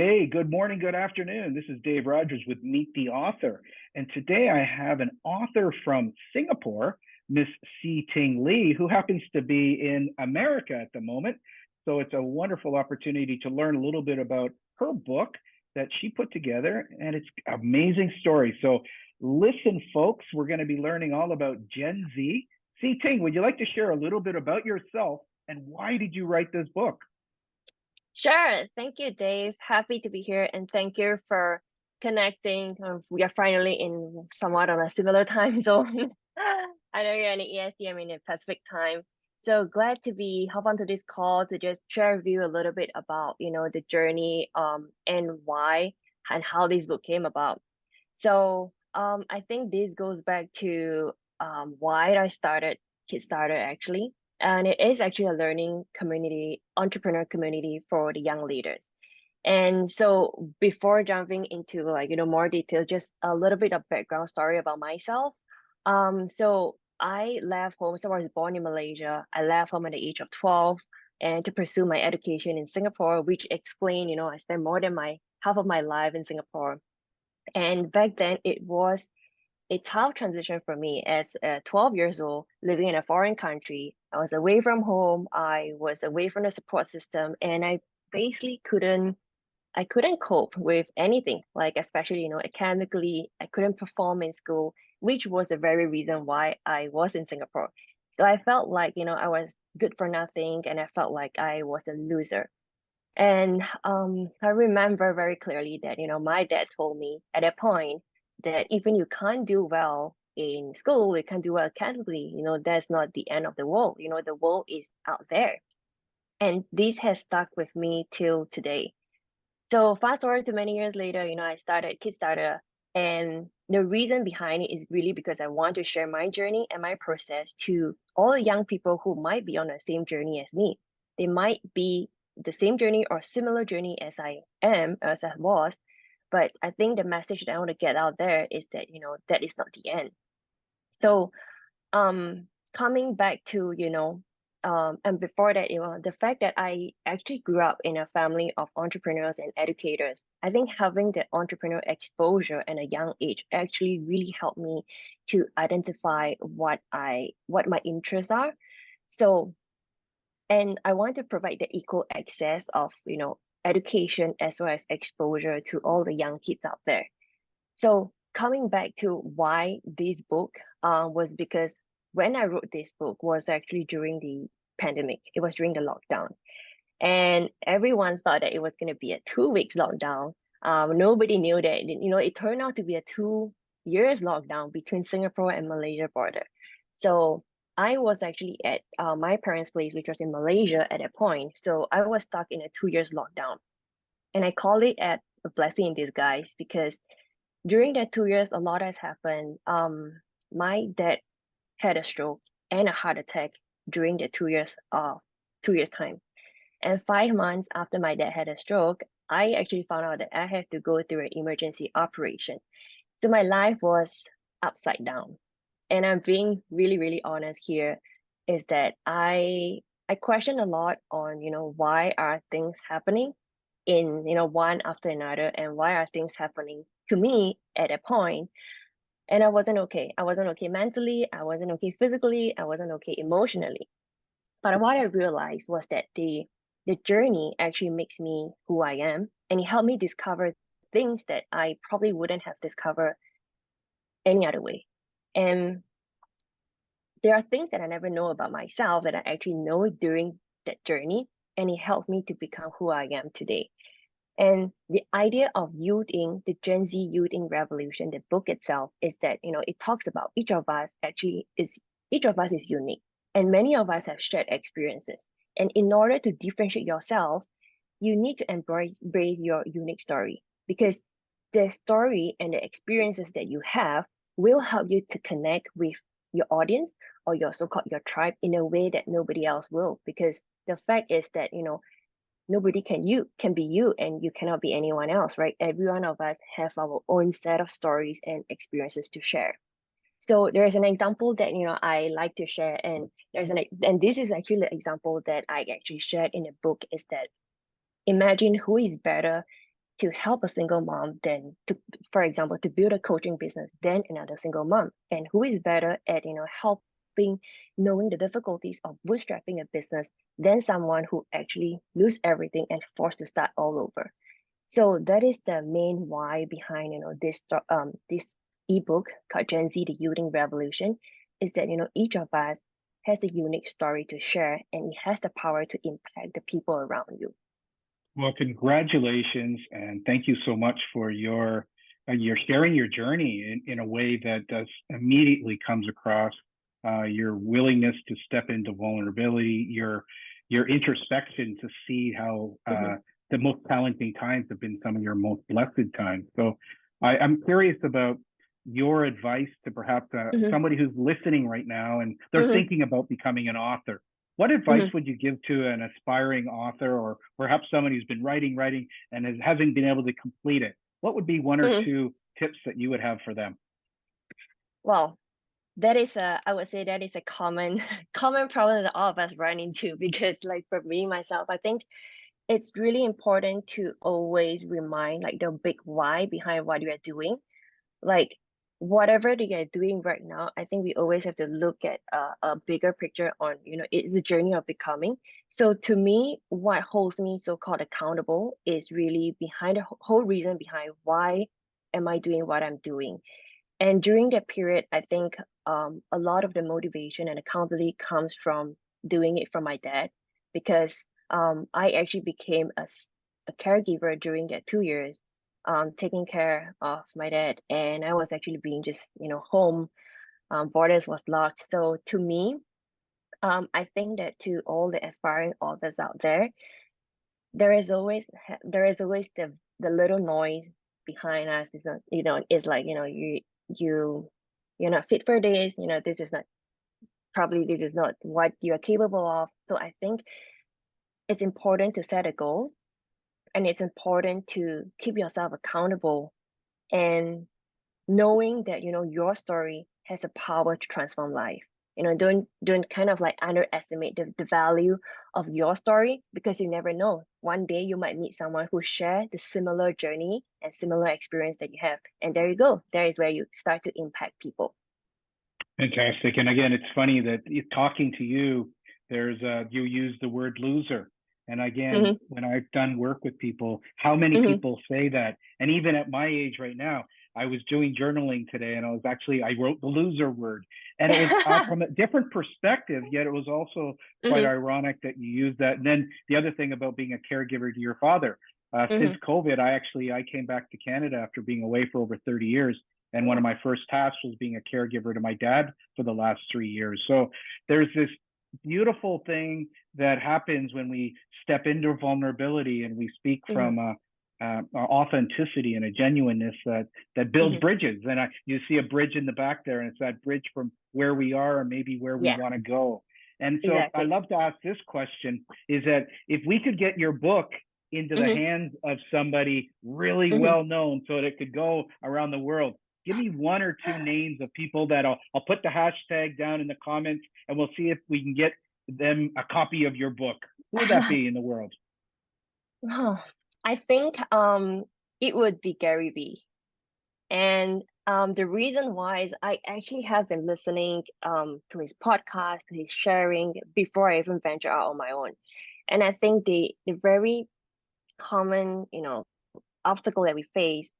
day, good morning, good afternoon. This is Dave Rogers with Meet the Author. And today I have an author from Singapore, Miss See Ting Lee, who happens to be in America at the moment. So it's a wonderful opportunity to learn a little bit about her book that she put together, and it's an amazing story. So listen, folks, we're going to be learning all about Gen Z. See Ting, would you like to share a little bit about yourself and why did you write this book? Sure. Thank you, Dave. Happy to be here and thank you for connecting. We are finally in somewhat on a similar time zone. I know you're in the EST, I'm in the Pacific time. So glad to be hop onto this call to just share with you a little bit about, the journey and why and how this book came about. So I think this goes back to why I started Kickstarter actually. And it is actually a learning community, entrepreneur community for the young leaders. And so before jumping into more detail, just a little bit of background story about myself. So I left home. So I was born in Malaysia. I left home at the age of 12 and to pursue my education in Singapore, which explained, I spent more than my half of my life in Singapore. And back then it was a tough transition for me as 12 years old, living in a foreign country. I was away from home, I was away from the support system, and I basically couldn't cope with anything, like especially, academically, I couldn't perform in school, which was the very reason why I was in Singapore. So I felt like, I was good for nothing and I felt like I was a loser. And I remember very clearly that, my dad told me at that point that even you can't do well in school, you can't do well academically, that's not the end of the world. The world is out there. And this has stuck with me till today. So fast forward to many years later, I started Kickstarter. And the reason behind it is really because I want to share my journey and my process to all the young people who might be on the same journey as me. They might be the same journey or similar journey as as I was. But I think the message that I want to get out there is that, that is not the end. So coming back to and before that, the fact that I actually grew up in a family of entrepreneurs and educators, I think having that entrepreneur exposure at a young age actually really helped me to identify what my interests are. So, and I want to provide the equal access of education as well as exposure to all the young kids out there. So coming back to why this book was because when I wrote this book was actually during the pandemic. It was during the lockdown. And everyone thought that it was going to be a 2 weeks lockdown. Nobody knew that, it turned out to be a 2 years lockdown between Singapore and Malaysia border. So I was actually at my parents' place, which was in Malaysia at that point. So I was stuck in a 2 years lockdown. And I call it a blessing in disguise because during that 2 years, a lot has happened. My dad had a stroke and a heart attack during the 2 years time. And 5 months after my dad had a stroke, I actually found out that I had to go through an emergency operation. So my life was upside down. And I'm being really, really honest here, is that I question a lot on, why are things happening in, one after another, and why are things happening to me at a point. And I wasn't okay. I wasn't okay mentally, I wasn't okay physically, I wasn't okay emotionally. But what I realized was that the journey actually makes me who I am, and it helped me discover things that I probably wouldn't have discovered any other way. And there are things that I never know about myself that I actually know during that journey, and it helped me to become who I am today. And the idea of youthing, the Gen Z youthing revolution, the book itself is that, it talks about each of us is unique and many of us have shared experiences. And in order to differentiate yourself, you need to embrace your unique story because the story and the experiences that you have will help you to connect with your audience or your so-called your tribe in a way that nobody else will. Because the fact is that, nobody can be you and you cannot be anyone else, right? Every one of us have our own set of stories and experiences to share. So there's an example that I like to share, and and this is actually the example that I actually shared in the book is that imagine who is better to help a single mom than to, for example, to build a coaching business than another single mom. And who is better at, helping, knowing the difficulties of bootstrapping a business than someone who actually lose everything and forced to start all over. So that is the main why behind, this ebook called Gen Z, the Yielding Revolution, is that, each of us has a unique story to share, and it has the power to impact the people around you. Well, congratulations, and thank you so much for your sharing your journey in a way that does immediately comes across your willingness to step into vulnerability, your introspection to see how the most challenging times have been some of your most blessed times. So I'm curious about your advice to perhaps somebody who's listening right now and they're thinking about becoming an author. What advice would you give to an aspiring author, or perhaps someone who's been writing and hasn't been able to complete it? What would be one or two tips that you would have for them? Well, I would say that is a common common problem that all of us run into, because like for me myself, I think it's really important to always remind like the big why behind what you are doing. Like whatever that you're doing right now, I think we always have to look at a bigger picture on, it's a journey of becoming. So to me, what holds me so-called accountable is really behind the whole reason behind why am I doing what I'm doing. And during that period, I think a lot of the motivation and accountability comes from doing it from my dad, because I actually became a caregiver during that 2 years, taking care of my dad. And I was actually being just, home, borders was locked. So to me, I think that to all the aspiring authors out there, there is always the little noise behind us. It's not, it's like, you you're not fit for this, this is not what you're capable of. So I think it's important to set a goal, and it's important to keep yourself accountable, and knowing that, your story has a power to transform life. Don't kind of like underestimate the value of your story, because you never know. One day you might meet someone who share the similar journey and similar experience that you have. And there you go. There is where you start to impact people. Fantastic. And again, it's funny that talking to you, you use the word loser. And again, when I've done work with people, how many people say that? And even at my age right now, I was doing journaling today, and I wrote the loser word, and it was from a different perspective, yet it was also quite ironic that you used that. And then the other thing about being a caregiver to your father, since COVID, I came back to Canada after being away for over 30 years. And one of my first tasks was being a caregiver to my dad for the last 3 years. So there's this beautiful thing that happens when we step into vulnerability and we speak from authenticity and a genuineness that builds bridges. And you see a bridge in the back there, and it's that bridge from where we are or maybe where we want to go. And so I love to ask this question, is that if we could get your book into the hands of somebody really well known so that it could go around the world, give me one or two names of people that I'll put the hashtag down in the comments, and we'll see if we can get them a copy of your book. Who would that be in the world? Oh, I think it would be Gary Vee. And the reason why is I actually have been listening to his podcast, to his sharing before I even venture out on my own. And I think the very common, obstacle that we face,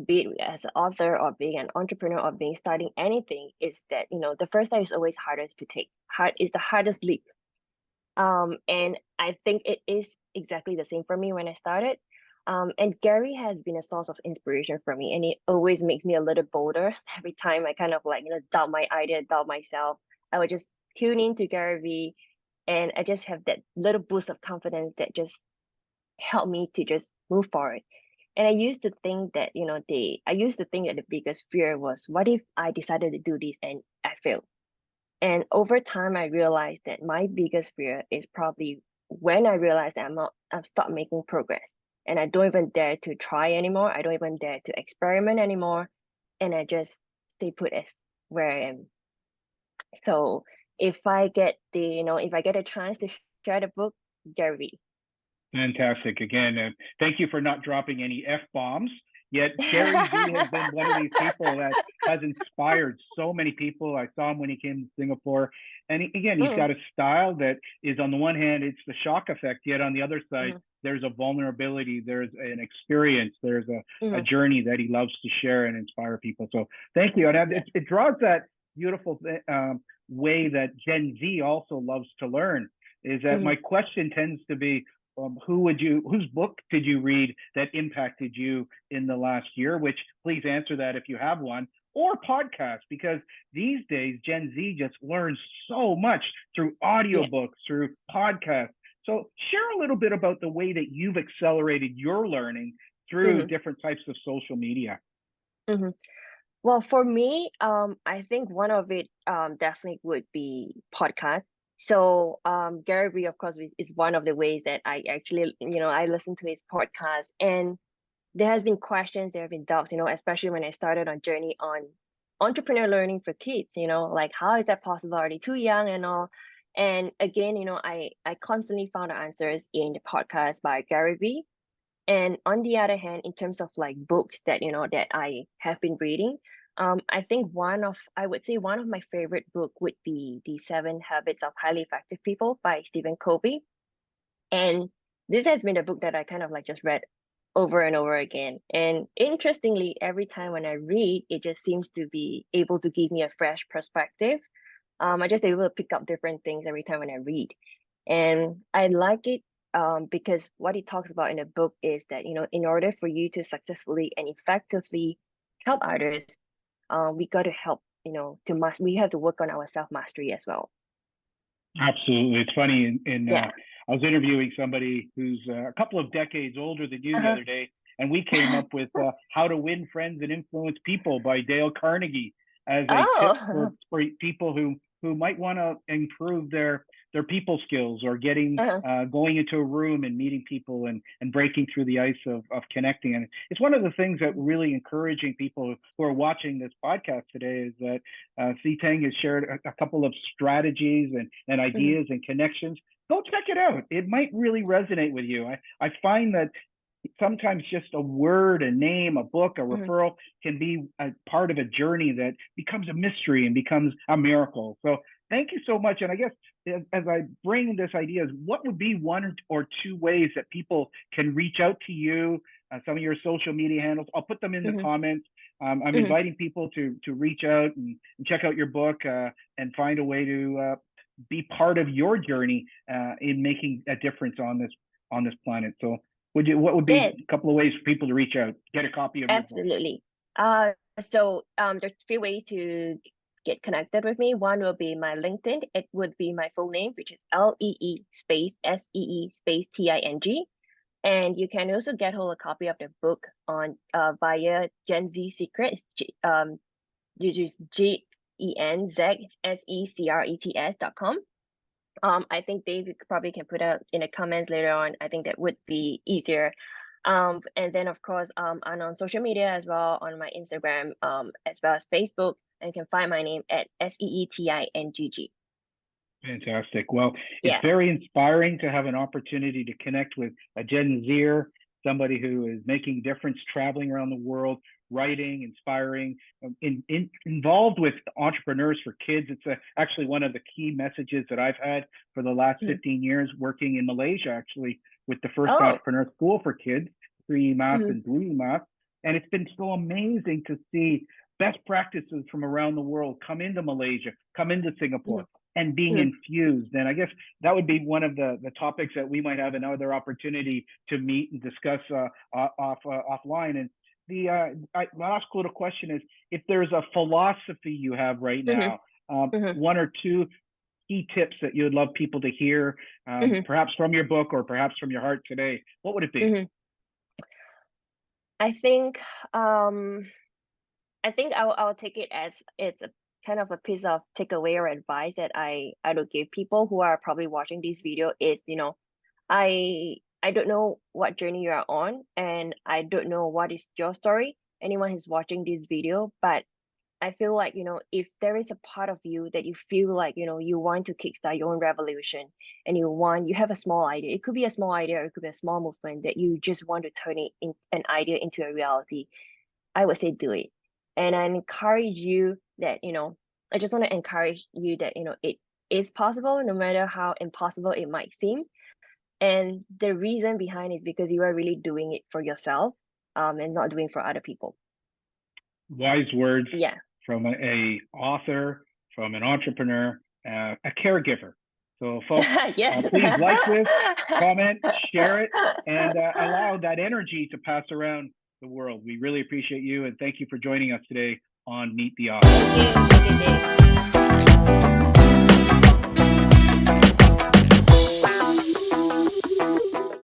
be it as an author or being an entrepreneur or being starting anything, is that, the first step is always hardest to take. Is the hardest leap. And I think it is exactly the same for me when I started. And Gary has been a source of inspiration for me, and it always makes me a little bolder every time I kind of like, doubt my idea, doubt myself. I would just tune into Gary Vee, and I just have that little boost of confidence that just helped me to just move forward. And I used to think that, the biggest fear was, what if I decided to do this and I failed? And over time, I realized that my biggest fear is probably when I realized that I've stopped making progress, and I don't even dare to try anymore. I don't even dare to experiment anymore. And I just stay put as where I am. So if I get a chance to share the book, Gary Vee. Fantastic. Again, thank you for not dropping any F-bombs. Yet Gary Vee has been one of these people that has inspired so many people. I saw him when he came to Singapore. And again, he's Mm, got a style that is, on the one hand, it's the shock effect, yet on the other side, mhm, there's a vulnerability, there's an experience, there's a mhm, journey that he loves to share and inspire people. So thank you. And yeah. it draws that beautiful way that Gen Z also loves to learn. Is that my Mhm, question tends to be, whose book did you read that impacted you in the last year? Which, please answer that if you have one, or podcast, because these days Gen Z just learns so much through yeah. audiobooks, through podcasts. So share a little bit about the way that you've accelerated your learning through Mhm, different types of social media. mhm. Well, for me, I think one of it definitely would be podcast. So Gary Vee, of course, is one of the ways that I actually, I listen to his podcast, and there has been questions, there have been doubts, especially when I started on journey on entrepreneur learning for kids, like how is that possible? Are they too young and all? And again, I constantly found answers in the podcast by Gary Vee. And on the other hand, in terms of like books that that I have been reading, I think I would say one of my favorite book would be The Seven Habits of Highly Effective People by Stephen Covey. And this has been a book that I kind of like just read over and over again. And interestingly, every time when I read, it just seems to be able to give me a fresh perspective. I just able to pick up different things every time when I read. And I like it because what he talks about in the book is that, in order for you to successfully and effectively help others, we got to help, we have to work on our self mastery as well. Absolutely. It's funny. Yeah. I was interviewing somebody who's a couple of decades older than you the Uh-huh. other day, and we came up with How to Win Friends and Influence People by Dale Carnegie as a tip Oh. for people who might want to improve their people skills, or getting Uh-huh. going into a room and meeting people and breaking through the ice of connecting. And it's one of the things that really encouraging people who are watching this podcast today is that See Ting has shared a couple of strategies and Mhm, ideas and connections. Go check it out. It might really resonate with you. I find that sometimes just a word, a name, a book, a mhm, referral can be a part of a journey that becomes a mystery and becomes a miracle. So thank you so much. And I guess as I bring this idea, what would be one or two ways that people can reach out to you? Some of your social media handles. I'll put them in the mhm, comments. I'm mhm. inviting people to reach out and check out your book and find a way to be part of your journey in making a difference on this planet. So what would be Yes, a couple of ways for people to reach out, get a copy of your book? absolutely. So there's three ways to get connected with me. One will be my LinkedIn. It would be my full name, which is Lee space SEE space TING. And you can also get hold a copy of the book on via Gen Z Secrets, which is GENZ I think Dave probably can put out in the comments later on. I think that would be easier. And then of course, I'm on social media as well, on my Instagram, as well as Facebook, and you can find my name at SEETINGG. Fantastic. Well, it's Yeah. very inspiring to have an opportunity to connect with a Gen Zer, somebody who is making difference, traveling around the world, writing, inspiring, involved with entrepreneurs for kids. It's actually one of the key messages that I've had for the last Mhm. 15 years working in Malaysia, actually, with the first Oh. entrepreneur school for kids, 3 Mas Mhm, and 2 Mas. And it's been so amazing to see best practices from around the world come into Malaysia, come into mhm, Singapore, and being mhm, infused. And I guess that would be one of the topics that we might have another opportunity to meet and discuss offline. And my last little question is, if there's a philosophy you have right mhm, now, mhm, one or two key tips that you would love people to hear, mhm, perhaps from your book or perhaps from your heart today, what would it be? mhm. I think um I'll take it as it's a kind of a piece of takeaway or advice that I would give people who are probably watching this video is, I don't know what journey you are on, and I don't know what is your story, anyone who's watching this video, but I feel like, if there is a part of you that you feel like, you want to kickstart your own revolution and you have a small idea. It could be a small idea or it could be a small movement that you just want to turn it in an idea into a reality. I would say do it. And I encourage you that, I just want to encourage you that, it is possible no matter how impossible it might seem. And the reason behind is because you are really doing it for yourself, and not doing for other people. Wise words Yeah. from a author, from an entrepreneur, a caregiver. So, folks, Yes. please like this, comment, share it, and allow that energy to pass around the world. We really appreciate you, and thank you for joining us today on Meet the Author. Thank you. Thank you, Dave.